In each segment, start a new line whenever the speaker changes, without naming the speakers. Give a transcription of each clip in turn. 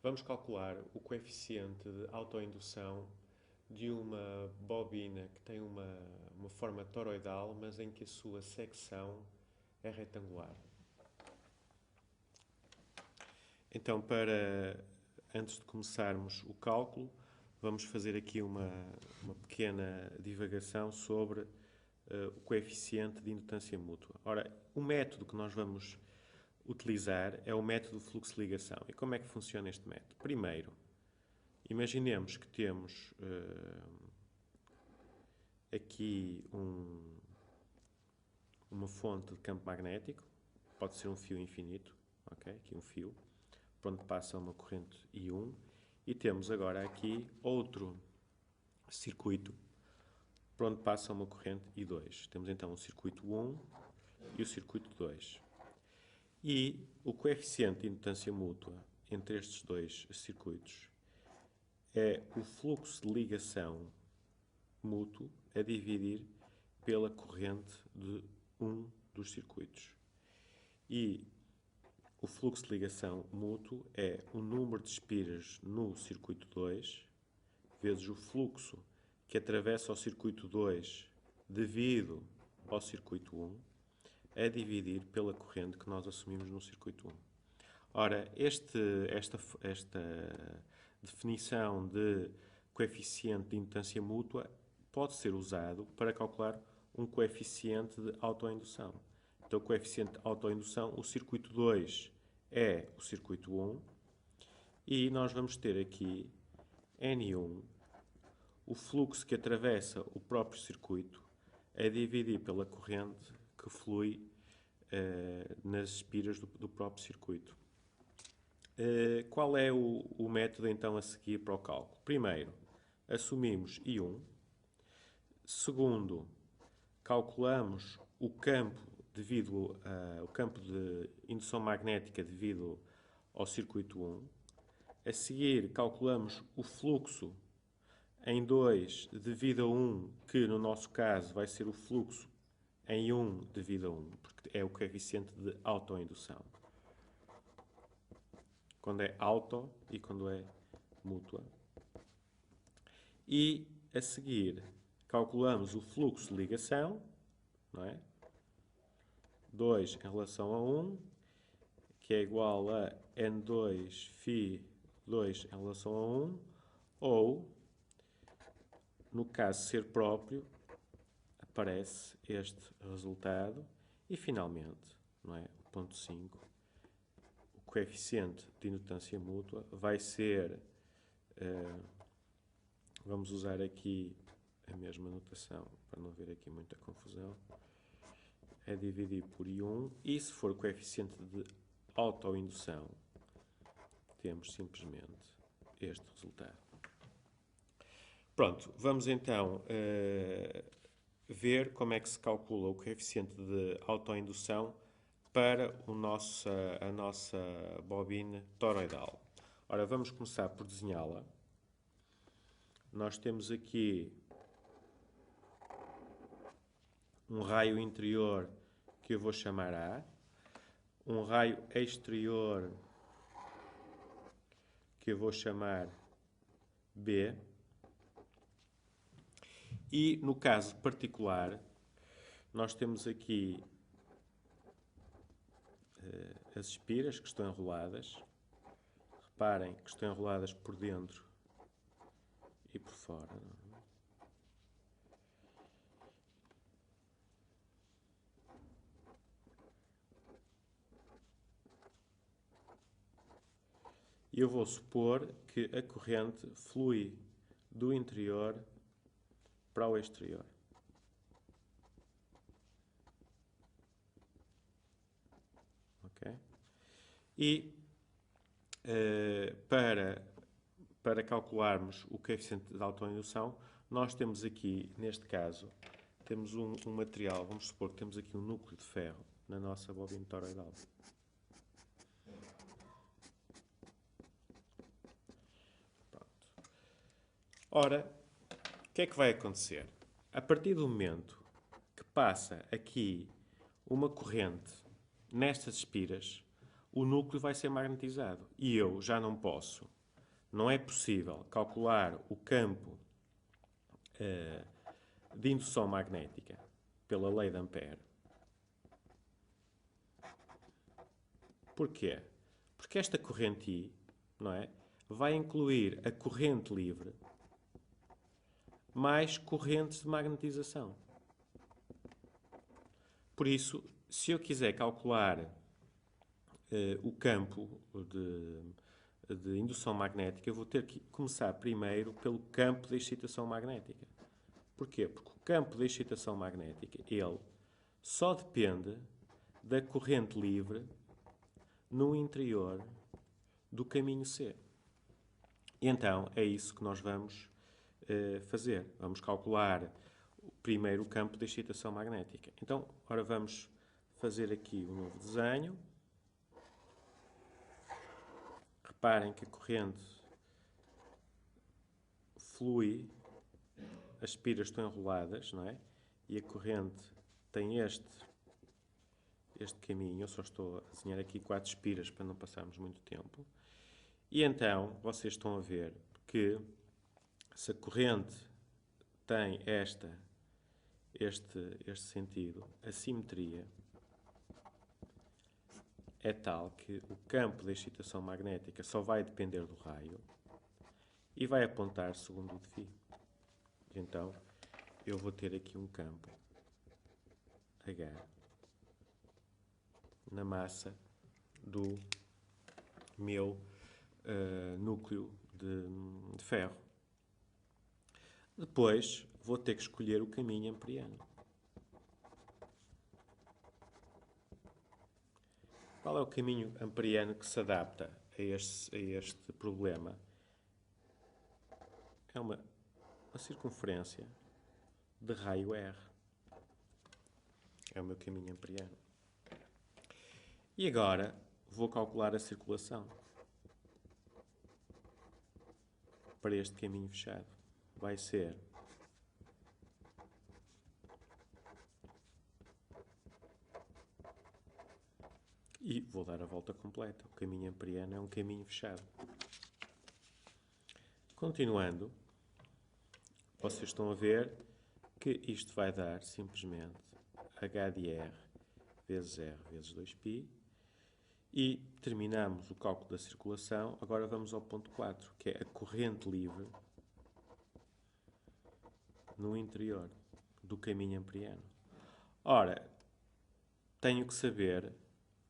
Vamos calcular o coeficiente de autoindução de uma bobina que tem uma forma toroidal, mas em que a sua secção é retangular. Então, antes de começarmos o cálculo, vamos fazer aqui uma pequena divagação sobre o coeficiente de indutância mútua. Ora, o método que nós vamos utilizar é o método de fluxo-ligação. E como é que funciona este método? Primeiro, imaginemos que temos aqui uma fonte de campo magnético, pode ser um fio infinito, ok? Aqui um fio, por onde passa uma corrente I1, e temos agora aqui outro circuito, por onde passa uma corrente I2. Temos então o circuito 1 e o circuito 2. E o coeficiente de indutância mútua entre estes dois circuitos é o fluxo de ligação mútuo a dividir pela corrente de um dos circuitos. E o fluxo de ligação mútuo é o número de espiras no circuito 2 vezes o fluxo que atravessa o circuito 2 devido ao circuito 1 a dividir pela corrente que nós assumimos no circuito 1. Ora, esta definição de coeficiente de indutância mútua pode ser usado para calcular um coeficiente de autoindução. Então, o coeficiente de autoindução, o circuito 2 é o circuito 1 e nós vamos ter aqui N1, o fluxo que atravessa o próprio circuito, a dividir pela corrente que flui nas espiras do próprio circuito. Qual é o método então a seguir para o cálculo? Primeiro, assumimos I1. Segundo, calculamos o campo o campo de indução magnética devido ao circuito 1. A seguir, calculamos o fluxo em 2 devido a 1, que no nosso caso vai ser o fluxo em 1 devido a 1, porque é o coeficiente de autoindução. Quando é auto e quando é mútua. E a seguir calculamos o fluxo de ligação, não é? 2 em relação a 1, que é igual a N2 φ2 em relação a 1, ou, no caso ser próprio, aparece este resultado. E, finalmente, não é? O ponto 5, o coeficiente de indutância mútua vai ser, vamos usar aqui a mesma notação para não haver aqui muita confusão, é dividir por I1, e se for coeficiente de autoindução, temos simplesmente este resultado. Pronto, vamos então ver como é que se calcula o coeficiente de autoindução para a nossa bobina toroidal. Ora, vamos começar por desenhá-la. Nós temos aqui um raio interior que eu vou chamar A, um raio exterior que eu vou chamar B, e no caso particular nós temos aqui as espiras que estão enroladas. Reparem que estão enroladas por dentro e por fora. E eu vou supor que a corrente flui do interior para o exterior. Ok? E para calcularmos o coeficiente de autoindução, nós temos aqui, neste caso, temos um material, vamos supor que temos aqui um núcleo de ferro na nossa bobina toroidal. Ora, o que é que vai acontecer? A partir do momento que passa aqui uma corrente nestas espiras, o núcleo vai ser magnetizado. E eu já não posso, não é possível calcular o campo de indução magnética pela lei de Ampère. Porquê? Porque esta corrente I, não é, vai incluir a corrente livre mais correntes de magnetização. Por isso, se eu quiser calcular o campo de indução magnética, eu vou ter que começar primeiro pelo campo de excitação magnética. Porquê? Porque o campo de excitação magnética, ele só depende da corrente livre no interior do caminho C. E então, é isso que nós vamos fazer. Vamos calcular primeiro o campo de excitação magnética. Então, agora vamos fazer aqui um novo desenho. Reparem que a corrente flui, as espiras estão enroladas, não é? E a corrente tem este caminho. Eu só estou a desenhar aqui 4 espiras para não passarmos muito tempo. E então, vocês estão a ver que se a corrente tem este sentido, a simetria é tal que o campo de excitação magnética só vai depender do raio e vai apontar segundo o φ. Então, eu vou ter aqui um campo H na massa do meu núcleo de ferro. Depois, vou ter que escolher o caminho amperiano. Qual é o caminho amperiano que se adapta a este problema? É uma circunferência de raio R. É o meu caminho amperiano. E agora vou calcular a circulação para este caminho fechado. Vai ser e vou dar a volta completa. O caminho amperiano é um caminho fechado. Continuando, vocês estão a ver que isto vai dar simplesmente H de R vezes R vezes 2π. E terminamos o cálculo da circulação. Agora vamos ao ponto 4, que é a corrente livre no interior do caminho amperiano. Ora, tenho que saber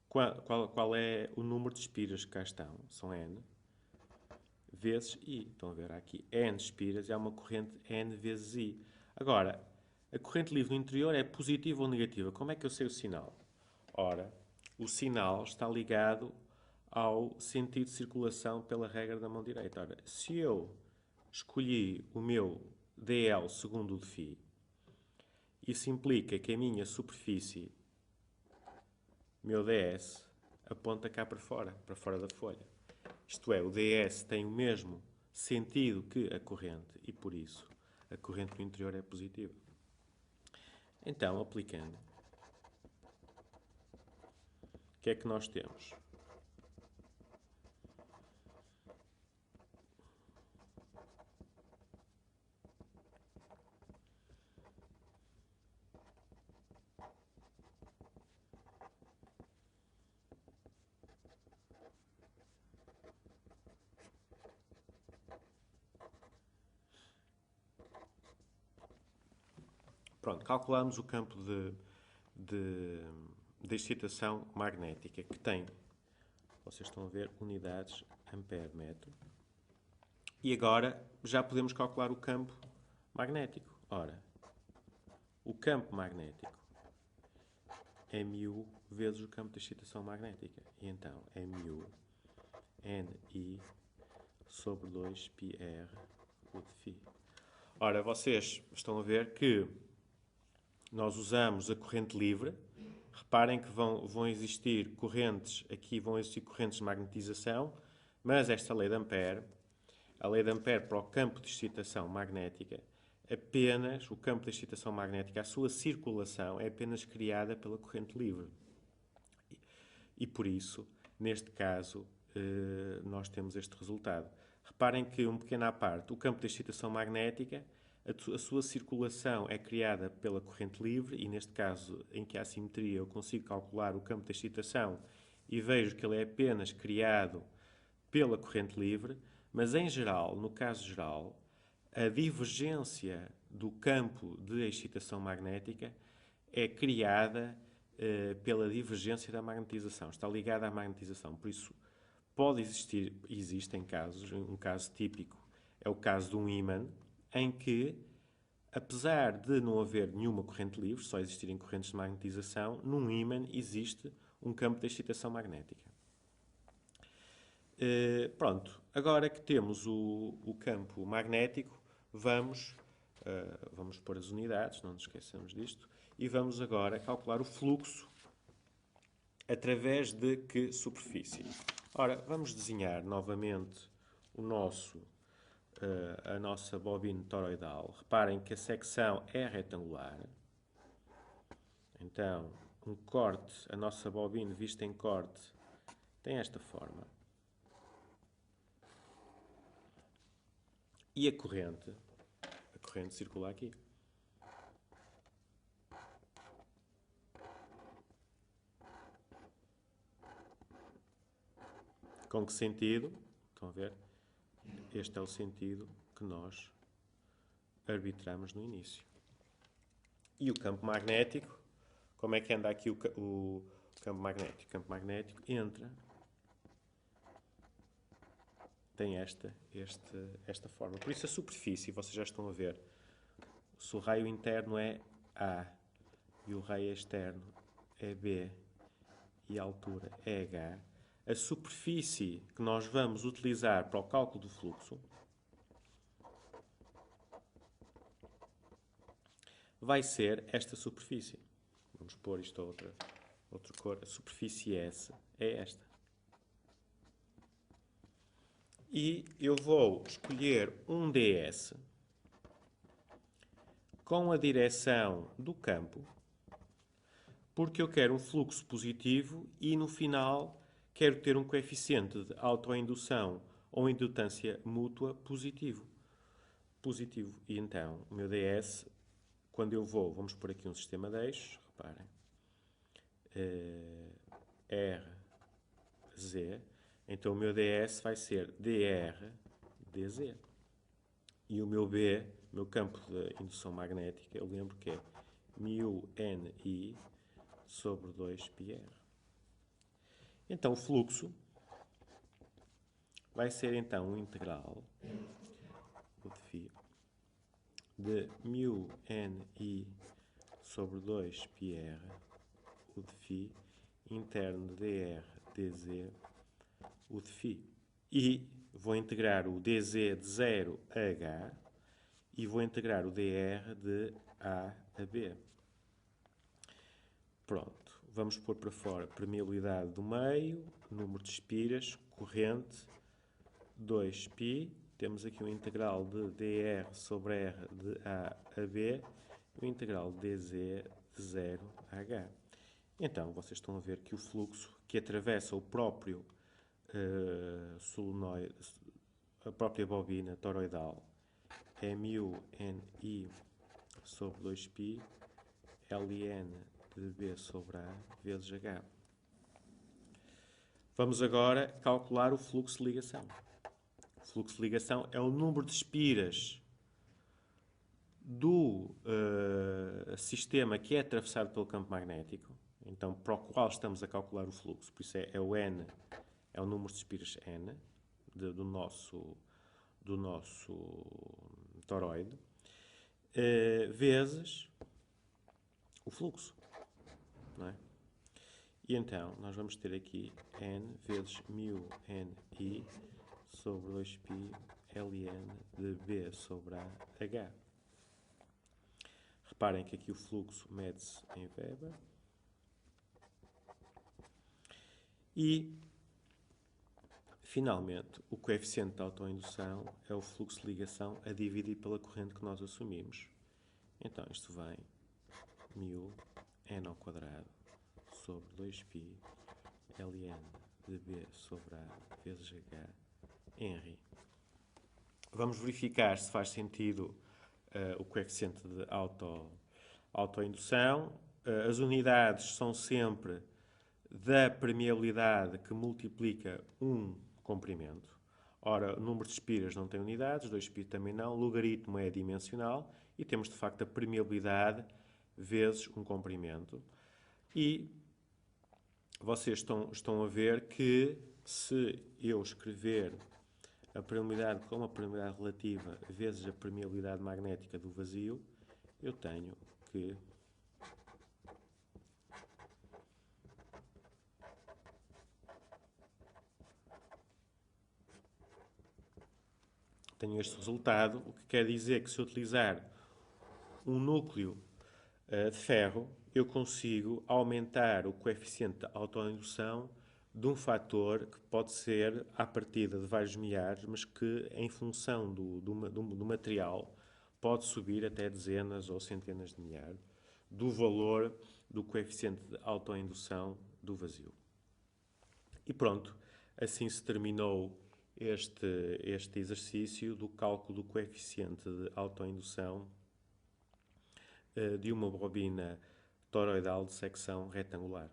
qual é o número de espiras que cá estão. São N vezes I. Estão a ver aqui N espiras e há uma corrente N vezes I. Agora, a corrente livre no interior é positiva ou negativa? Como é que eu sei o sinal? Ora, o sinal está ligado ao sentido de circulação pela regra da mão direita. Ora, se eu escolhi o meu dl segundo o de φ, isso implica que a minha superfície, meu ds, aponta cá para fora da folha. Isto é, o ds tem o mesmo sentido que a corrente e, por isso, a corrente no interior é positiva. Então, aplicando, o que é que nós temos? Pronto, calculamos o campo de excitação magnética, que tem, vocês estão a ver, unidades ampere-metro. E agora já podemos calcular o campo magnético. Ora, o campo magnético é μ vezes o campo de excitação magnética. E então é μ NI sobre 2πr o de φ. Ora, vocês estão a ver que nós usamos a corrente livre. Reparem que vão existir correntes, aqui vão existir correntes de magnetização, mas esta lei de Ampère, a lei de Ampère para o campo de excitação magnética, apenas o campo de excitação magnética, a sua circulação é apenas criada pela corrente livre. E por isso, neste caso, nós temos este resultado. Reparem que, um pequeno à parte, o campo de excitação magnética, a sua circulação é criada pela corrente livre e, neste caso, em que há simetria, eu consigo calcular o campo de excitação e vejo que ele é apenas criado pela corrente livre, mas, em geral, no caso geral, a divergência do campo de excitação magnética é criada pela divergência da magnetização, está ligada à magnetização. Por isso, pode existir, existem casos, um caso típico é o caso de um ímã, em que, apesar de não haver nenhuma corrente livre, só existirem correntes de magnetização, num ímã existe um campo de excitação magnética. Pronto, agora que temos o campo magnético, vamos pôr as unidades, não nos esqueçamos disto, e vamos agora calcular o fluxo através de que superfície. Ora, vamos desenhar novamente a nossa bobina toroidal. Reparem que a secção é retangular. Então, um corte, a nossa bobina vista em corte, tem esta forma. E a corrente circula aqui. Com que sentido? Estão a ver? Este é o sentido que nós arbitramos no início. E o campo magnético, como é que anda aqui o campo magnético? O campo magnético entra, tem esta forma. Por isso a superfície, vocês já estão a ver, se o raio interno é A e o raio externo é B e a altura é H, a superfície que nós vamos utilizar para o cálculo do fluxo vai ser esta superfície. Vamos pôr isto a outra cor. A superfície S é esta. E eu vou escolher um ds com a direção do campo, porque eu quero um fluxo positivo e, no final, quero ter um coeficiente de autoindução ou indutância mútua positivo. E então, o meu ds, quando eu vamos pôr aqui um sistema de eixos, reparem, RZ, então o meu ds vai ser dr/dz. E o meu B, meu campo de indução magnética, eu lembro que é μNI sobre 2πr. Então o fluxo vai ser então um integral, o de φ, de μNI sobre 2πr, o de φ, interno de dr/dz, o de φ. E vou integrar o dz de 0 a h e vou integrar o dr de a a b. Pronto, vamos pôr para fora permeabilidade do meio, número de espiras, corrente, 2π. Temos aqui o integral de dr sobre r de a a b e o integral de dz de 0 a h. Então, vocês estão a ver que o fluxo que atravessa o próprio solenoide, a própria bobina toroidal, é μNI sobre 2π ln de B sobre A vezes H. Vamos agora calcular o fluxo de ligação. O fluxo de ligação é o número de espiras do sistema que é atravessado pelo campo magnético, então para o qual estamos a calcular o fluxo. Por isso é o N, é o número de espiras N do nosso toroide, vezes o fluxo. Não é? E então, nós vamos ter aqui N vezes μNI sobre 2π ln de B sobre A H. Reparem que aqui o fluxo mede-se em Weber. E, finalmente, o coeficiente de autoindução é o fluxo de ligação a dividir pela corrente que nós assumimos. Então, isto vem μN ao quadrado sobre 2π ln de B sobre A vezes H Henry. Vamos verificar se faz sentido o coeficiente de autoindução. As unidades são sempre da permeabilidade que multiplica um comprimento. Ora, o número de espiras não tem unidades, 2π também não, logaritmo é dimensional e temos de facto a permeabilidade vezes um comprimento. E vocês estão a ver que se eu escrever a permeabilidade como a permeabilidade relativa vezes a permeabilidade magnética do vazio, eu tenho que tenho este resultado, o que quer dizer que se eu utilizar um núcleo de ferro, eu consigo aumentar o coeficiente de autoindução de um fator que pode ser à partida de vários milhares, mas que em função do material pode subir até dezenas ou centenas de milhares do valor do coeficiente de autoindução do vazio. E pronto, assim se terminou este exercício do cálculo do coeficiente de autoindução de uma bobina toroidal de secção retangular.